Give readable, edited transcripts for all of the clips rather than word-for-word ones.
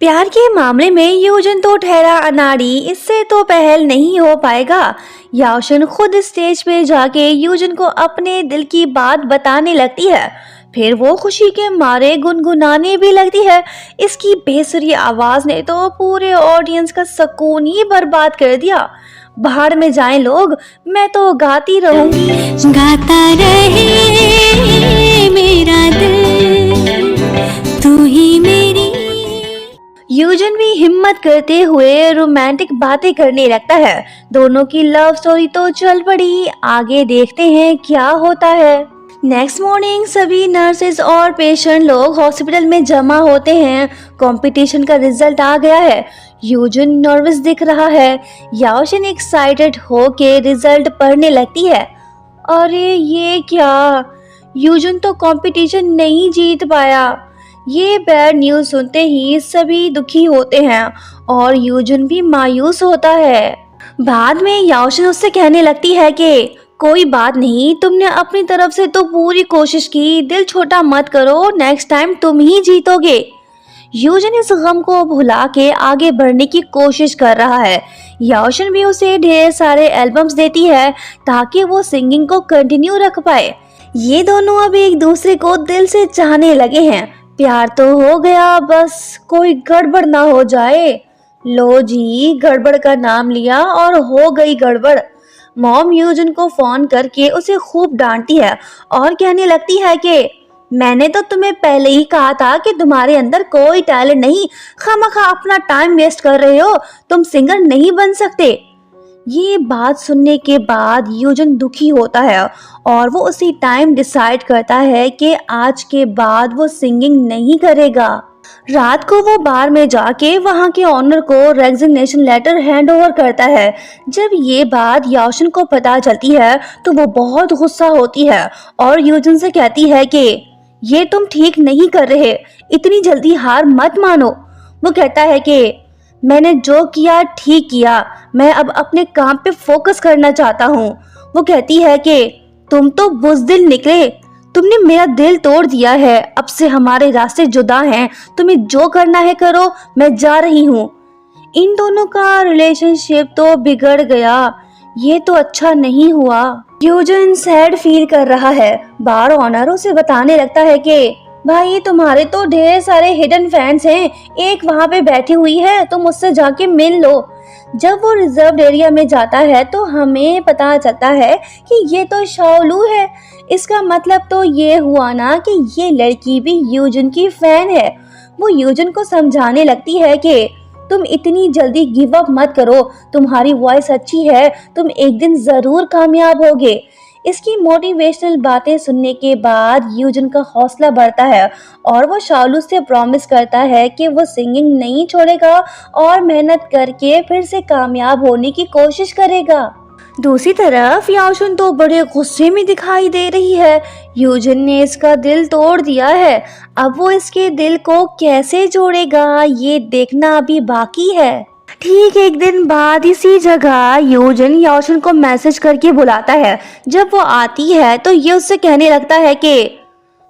प्यार के मामले में यूजन तो ठहरा अनाड़ी, इससे तो पहल नहीं हो पाएगा। याओशन खुद स्टेज पे जाके यूजन को अपने दिल की बात बताने लगती है। फिर वो खुशी के मारे गुनगुनाने भी लगती है। इसकी बेसुरी आवाज ने तो पूरे ऑडियंस का सुकून ही बर्बाद कर दिया। बाहर में जाएं लोग, मैं तो गाती रहूंगी। गाता रहे मेरा दिल, तू ही मेरी। यूजन भी हिम्मत करते हुए रोमांटिक बातें करने लगता है। दोनों की लव स्टोरी तो चल पड़ी, आगे देखते हैं क्या होता है। नेक्स्ट मॉर्निंग सभी नर्सेज और पेशेंट लोग हॉस्पिटल में जमा होते हैं। कंपटीशन का रिजल्ट आ गया है। यूजन नर्वस दिख रहा है। याओशन एक्साइटेड होके रिजल्ट पढ़ने लगती है। अरे ये क्या, यूजन तो कंपटीशन नहीं जीत पाया। ये बैड न्यूज़ सुनते ही सभी दुखी होते हैं और यूजन भी मायूस होता है। बाद में याओशन उससे कहने लगती है कि कोई बात नहीं, तुमने अपनी तरफ से तो पूरी कोशिश की, दिल छोटा मत करो, नेक्स्ट टाइम तुम ही जीतोगे। यूजन इस गम को भुला के आगे बढ़ने की कोशिश कर रहा है। याओशन भी उसे ढेर सारे एल्बम्स देती है ताकि वो सिंगिंग को कंटिन्यू रख पाए। ये दोनों अब एक दूसरे को दिल से चाहने लगे हैं। प्यार तो हो गया, बस कोई गड़बड़ ना हो जाए। लो जी, गड़बड़ का नाम लिया और हो गई गड़बड़। मॉम यूजन को फोन करके उसे खूब डांटती है और कहने लगती है कि मैंने तो तुम्हें पहले ही कहा था कि तुम्हारे अंदर कोई टैलेंट नहीं, खामखा अपना टाइम वेस्ट कर रहे हो, तुम सिंगर नहीं बन सकते। ये बात सुनने के बाद यूजन दुखी होता है और वो उसी टाइम डिसाइड करता है कि आज के बाद वो सिंगिंग नहीं करेगा। रात को वो बार में जाके वहाँ के ऑनर को रेजिग्नेशन लेटर हैंड ओवर करता है। जब ये बात याओशन को पता चलती है तो वो बहुत गुस्सा होती है और यूजन से कहती है कि ये तुम ठीक नहीं कर रहे, इतनी जल्दी हार मत मानो। वो कहता है कि मैंने जो किया ठीक किया, मैं अब अपने काम पे फोकस करना चाहता हूँ। वो कहती है कि तुम तो बुज़दिल निकले, तुमने मेरा दिल तोड़ दिया है, अब से हमारे रास्ते जुदा हैं, तुम्हें जो करना है करो, मैं जा रही हूँ। इन दोनों का रिलेशनशिप तो बिगड़ गया, ये तो अच्छा नहीं हुआ। यूजन सैड फील कर रहा है। बार ऑनर उसे बताने लगता है कि भाई तुम्हारे तो ढेर सारे हिडन फैंस हैं, एक वहाँ पे बैठी हुई है, तुम उससे जाके मिल लो। जब वो रिजर्व एरिया में जाता है तो हमें पता चलता है कि ये तो शाओलू है। इसका मतलब तो ये हुआ ना कि ये लड़की भी यूजन की फैन है। वो यूजन को समझाने लगती है कि तुम इतनी जल्दी गिव अप मत करो, तुम्हारी वॉइस अच्छी है, तुम एक दिन जरूर कामयाब होगे। इसकी मोटिवेशनल बातें सुनने के बाद यूजन का हौसला बढ़ता है और वो शाओलू से प्रॉमिस करता है कि वो सिंगिंग नहीं छोड़ेगा और मेहनत करके फिर से कामयाब होने की कोशिश करेगा। दूसरी तरफ याओशन तो बड़े गुस्से में दिखाई दे रही है। यूजन ने इसका दिल तोड़ दिया है, अब वो इसके दिल को कैसे जोड़ेगा ये देखना अभी बाकी है। ठीक एक दिन बाद इसी जगह यूजन याओशन को मैसेज करके बुलाता है। जब वो आती है तो ये उससे कहने लगता है कि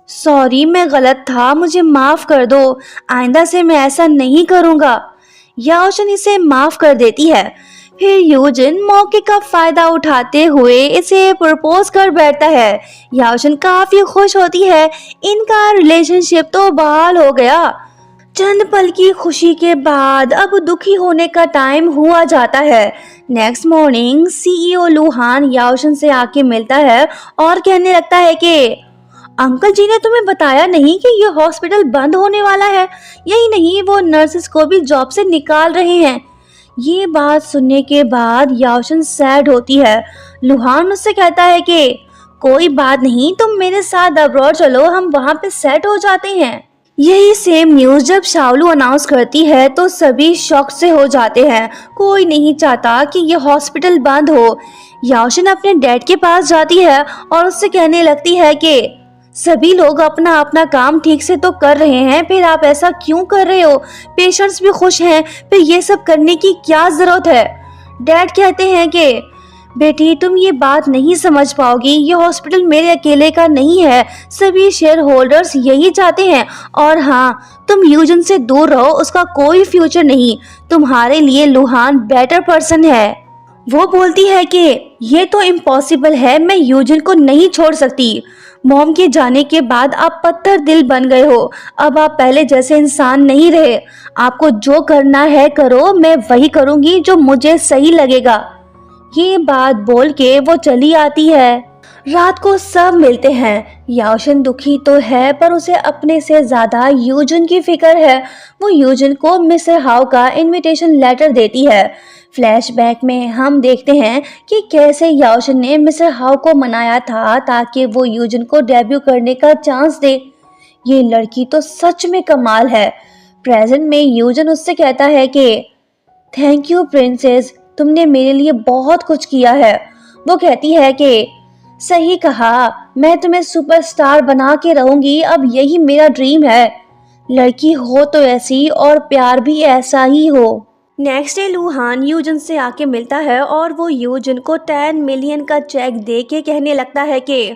सॉरी, मैं गलत था, मुझे माफ कर दो, आइंदा से मैं ऐसा नहीं करूँगा। याओशन इसे माफ कर देती है। फिर यूजन मौके का फायदा उठाते हुए इसे प्रपोज कर बैठता है। याओशन काफी खुश होती है, इनका रिलेशनशिप तो बहाल हो गया। चंद पल की खुशी के बाद अब दुखी होने का टाइम हुआ जाता है। नेक्स्ट मॉर्निंग सीईओ लुहान याओशन से आके मिलता है और कहने लगता है कि अंकल जी ने तुम्हें बताया नहीं कि ये हॉस्पिटल बंद होने वाला है, यही नहीं वो नर्सेस को भी जॉब से निकाल रहे हैं। ये बात सुनने के बाद याओशन सैड होती है। लुहान उससे कहता है कि कोई बात नहीं, तुम मेरे साथ अब्रॉड चलो, हम वहाँ पे सेट हो जाते हैं। यही सेम न्यूज़ जब शाओलू अनाउंस करती है तो सभी शॉक से हो जाते हैं। कोई नहीं चाहता कि ये हॉस्पिटल बंद हो। याओशन अपने डैड के पास जाती है और उससे कहने लगती है कि सभी लोग अपना अपना काम ठीक से तो कर रहे हैं, फिर आप ऐसा क्यों कर रहे हो? पेशेंट्स भी खुश हैं, फिर ये सब करने की क्या जरूरत है? डैड कहते हैं कि बेटी तुम ये बात नहीं समझ पाओगी, ये हॉस्पिटल मेरे अकेले का नहीं है, सभी शेयर होल्डर्स यही चाहते हैं। और हाँ, तुम यूजन से दूर रहो, उसका कोई फ्यूचर नहीं, तुम्हारे लिए लुहान बेटर पर्सन है। वो बोलती है कि ये तो इम्पॉसिबल है, मैं यूजन को नहीं छोड़ सकती। मॉम के जाने के बाद आप पत्थर दिल बन गए हो, अब आप पहले जैसे इंसान नहीं रहे। आपको जो करना है करो, मैं वही करूँगी जो मुझे सही लगेगा। ये बात बोल के वो चली आती है। रात को सब मिलते हैं। याओशन दुखी तो है पर उसे अपने से ज्यादा यूजन की फिक्र है। वो यूजन को मिस्टर हाउ का इनविटेशन लेटर देती है। फ्लैशबैक में हम देखते हैं कि कैसे याओशन ने मिस्टर हाउ को मनाया था ताकि वो यूजन को डेब्यू करने का चांस दे। ये लड़की तो सच में कमाल है। प्रेजेंट में यूजन उससे कहता है कि थैंक यू प्रिंसेस, तुमने मेरे लिए बहुत कुछ किया है। वो कहती है कि सही कहा, मैं तुम्हें सुपरस्टार बना के रहूंगी, अब यही मेरा ड्रीम है। लड़की हो तो ऐसी और प्यार भी ऐसा ही हो। नेक्स्ट डे लुहान यूजन से आके मिलता है और वो यूजन को 10 मिलियन का चेक दे के कहने लगता है कि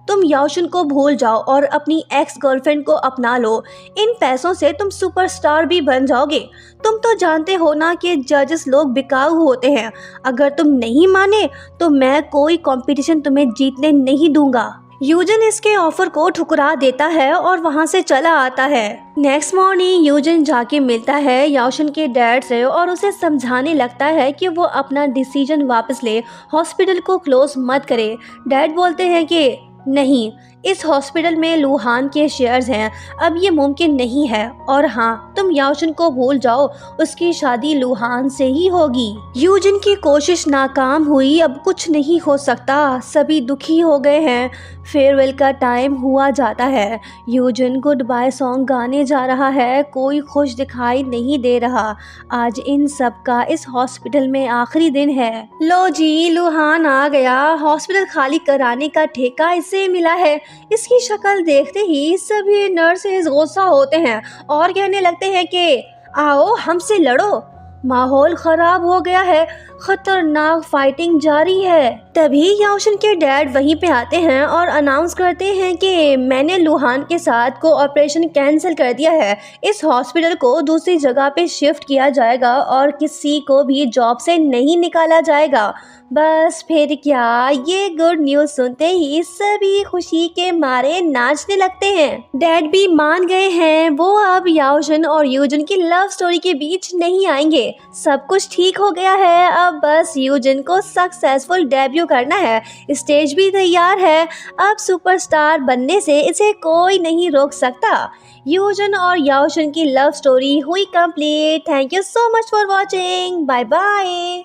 तुम याओशन को भूल जाओ और अपनी एक्स गर्लफ्रेंड को अपना लो। इन पैसों से तुम सुपरस्टार भी बन जाओगे। तुम तो जानते हो ना कि जजेस लोग बिकाऊ होते हैं। अगर तुम नहीं माने तो मैं कोई कंपटीशन तुम्हें जीतने नहीं दूंगा। यूजन इसके ऑफर को ठुकरा देता है और वहां से चला आता है। नेक्स्ट मॉर्निंग यूजन जाके मिलता है याओशन के डैड से और उसे समझाने लगता है कि वो अपना डिसीजन वापस ले, हॉस्पिटल को क्लोज मत करे। डैड बोलते हैं कि नहीं, इस हॉस्पिटल में लुहान के शेयर्स हैं, अब ये मुमकिन नहीं है। और हाँ, तुम याओशन को भूल जाओ, उसकी शादी लुहान से ही होगी। यूजिन की कोशिश नाकाम हुई, अब कुछ नहीं हो सकता, सभी दुखी हो गए हैं। फेयरवेल का टाइम हुआ जाता है। यूजिन गुड बाय सॉन्ग गाने जा रहा है, कोई खुश दिखाई नहीं दे रहा। आज इन सब का इस हॉस्पिटल में आखिरी दिन है। लो जी, लुहान आ गया। हॉस्पिटल खाली कराने का ठेका इसे मिला है। इसकी शक्ल देखते ही सभी नर्सेज गुस्सा होते हैं और कहने लगते हैं कि आओ हमसे लड़ो। माहौल खराब हो गया है, खतरनाक फाइटिंग जारी है। तभी याओशन के डैड वहीं पे आते हैं और अनाउंस करते हैं कि मैंने लुहान के साथ को ऑपरेशन कैंसिल कर दिया है। इस हॉस्पिटल को दूसरी जगह पे शिफ्ट किया जाएगा और किसी को भी जॉब से नहीं निकाला जाएगा। बस फिर क्या, ये गुड न्यूज़ सुनते ही सभी खुशी के मारे नाचने लगते हैं। डैड भी मान गए हैं, वो अब याओशन और यूजिन की लव स्टोरी के बीच नहीं आएंगे। सब कुछ ठीक हो गया है, अब बस यूजिन को सक्सेसफुल डेब्यू करना है। स्टेज भी तैयार है, अब सुपरस्टार बनने से इसे कोई नहीं रोक सकता। यूजिन और याओशन की लव स्टोरी हुई complete. Thank you so much for watching. Bye bye.